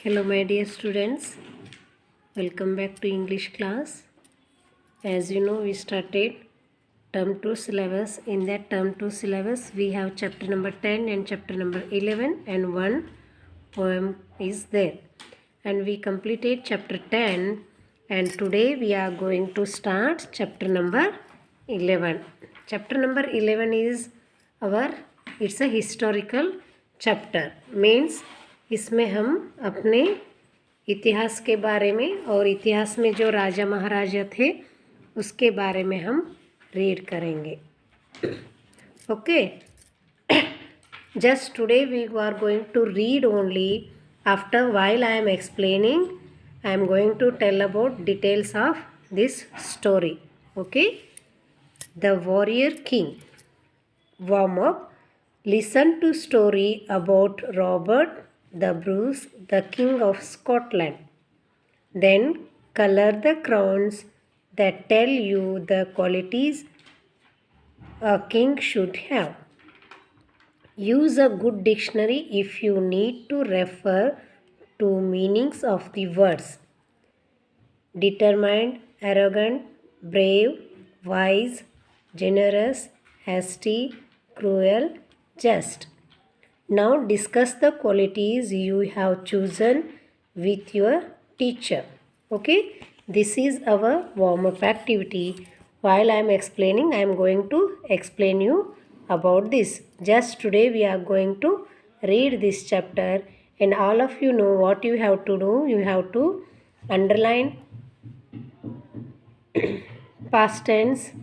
Hello my dear students, welcome back to English class. As you know, we started term 2 syllabus. In that term 2 syllabus we have chapter number 10 and chapter number 11 and one poem is there. And we completed chapter 10 and today we are going to start chapter number 11. Chapter number 11 is it's a historical chapter. Means इसमें हम अपने इतिहास के बारे में और इतिहास में जो राजा महाराजा थे उसके बारे में हम रीड करेंगे. Okay, just today we are going to read only. After while I am explaining, I am going to tell about details of this story. Okay, the warrior king. Warm up. Listen to story about Robert the Bruce, the king of Scotland. Then color the crowns that tell you the qualities a king should have. Use a good dictionary if you need to refer to meanings of the words. Determined, arrogant, brave, wise, generous, hasty, cruel, just. Now discuss the qualities you have chosen with your teacher. Okay, this is our warm-up activity. While I am explaining, I am going to explain you about this. Just today we are going to read this chapter and all of you know what you have to do. You have to underline past tense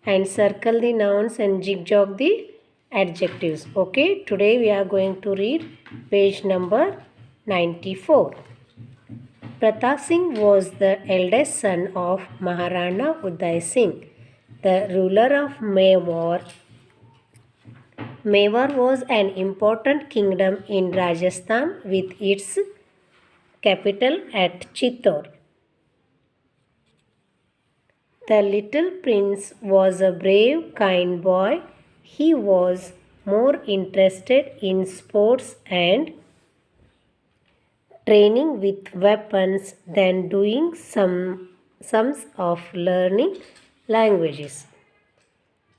and circle the nouns and zigzag the adjectives. Okay, today we are going to read page number 94. Pratap Singh was the eldest son of Maharana Uday Singh, the ruler of Mewar. Mewar was an important kingdom in Rajasthan with its capital at Chittor. The little prince was a brave, kind boy. He was more interested in sports and training with weapons than doing sums of learning languages.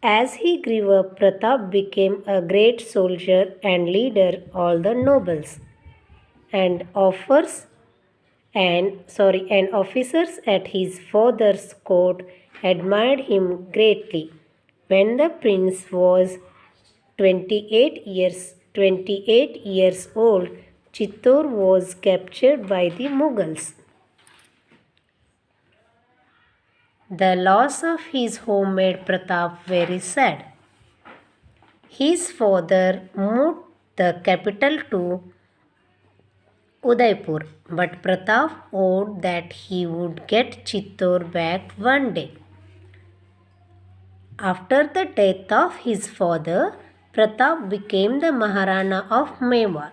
As he grew up, Pratap became a great soldier and leader all the nobles and officers at his father's court admired him greatly. When the prince was 28 years old, Chittor was captured by the Mughals. The loss of his home made Pratap very sad. His father moved the capital to Udaipur, but Pratap vowed that he would get Chittor back one day. After the death of his father, Pratap became the Maharana of Mewar.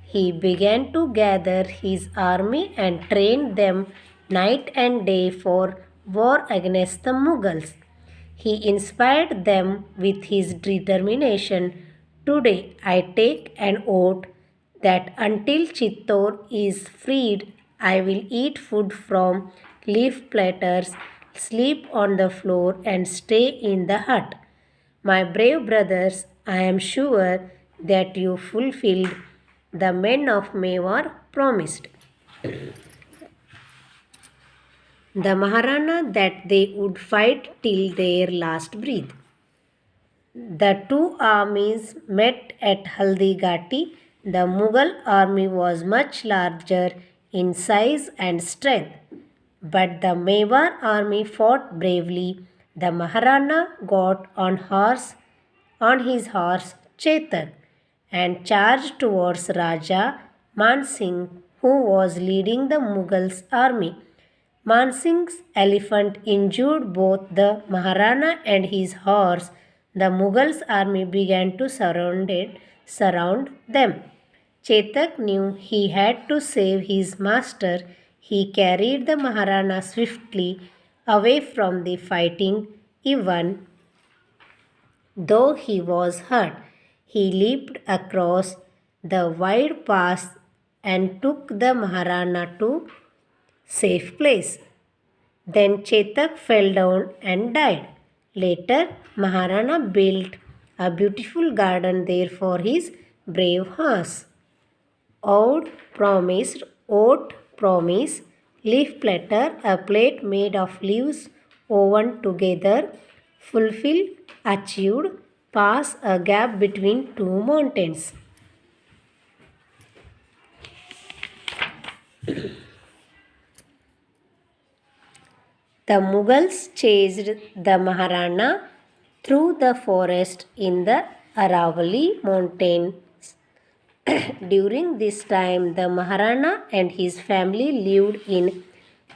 He began to gather his army and train them night and day for war against the Mughals. He inspired them with his determination. Today I take an oath that until Chittor is freed, I will eat food from leaf platters, sleep on the floor, and stay in the hut. My brave brothers, I am sure that you fulfilled the men of Mewar promised the Maharana that they would fight till their last breath. The two armies met at Haldigati. The Mughal army was much larger in size and strength, but the Mewar army fought bravely. The Maharana got on his horse Chetak and charged towards Raja Man Singh, who was leading the Mughals army. Man Singh's elephant injured both the Maharana and his horse. The Mughals' army began to surround them. Chetak knew he had to save his master. He carried the Maharana swiftly away from the fighting. Even though he was hurt, he leaped across the wide pass and took the Maharana to safe place. Then Chetak fell down and died. Later, Maharana built a beautiful garden there for his brave horse. Oat promise, leaf platter, a plate made of leaves woven together, fulfill, achieved, pass a gap between two mountains. The Mughals chased the Maharana through the forest in the Aravalli mountains. During this time, the Maharana and his family lived in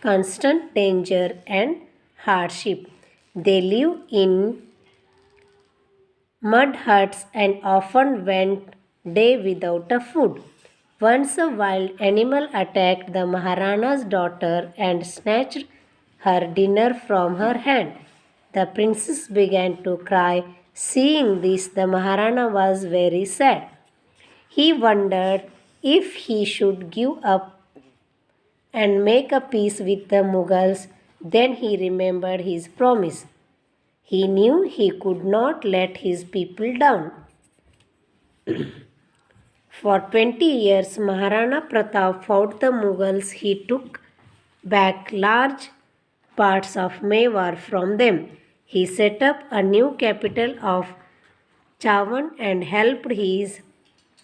constant danger and hardship. They lived in mud huts and often went day without a food. Once a wild animal attacked the Maharana's daughter and snatched her dinner from her hand. The princess began to cry. Seeing this, the Maharana was very sad. He wondered if he should give up and make a peace with the Mughals. Then he remembered his promise. He knew he could not let his people down. For 20 years, Maharana Pratap fought the Mughals. He took back large parts of Mewar from them. He set up a new capital of Chavan and helped his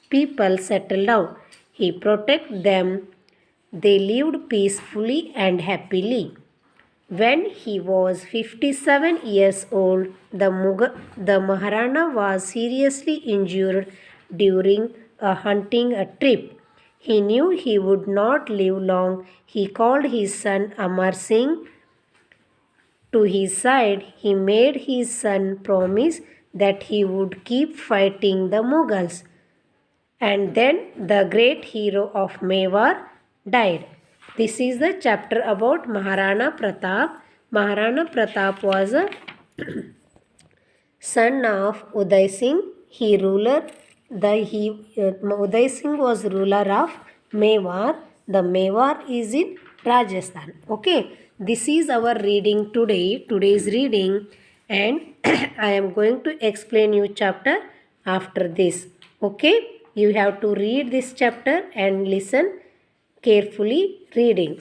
people settle down. He protected them. They lived peacefully and happily. When he was 57 years old, the Maharana was seriously injured during a hunting trip. He knew he would not live long. He called his son Amar Singh to his side. He made his son promise that he would keep fighting the Mughals. And then the great hero of Mewar died. This is the chapter about Maharana Pratap. Maharana Pratap was a son of Uday Singh. Uday Singh was ruler of Mewar. The Mewar is in Rajasthan. Okay, this is our reading today. Today's reading, and I am going to explain you chapter after this. Okay, you have to read this chapter and listen carefully reading.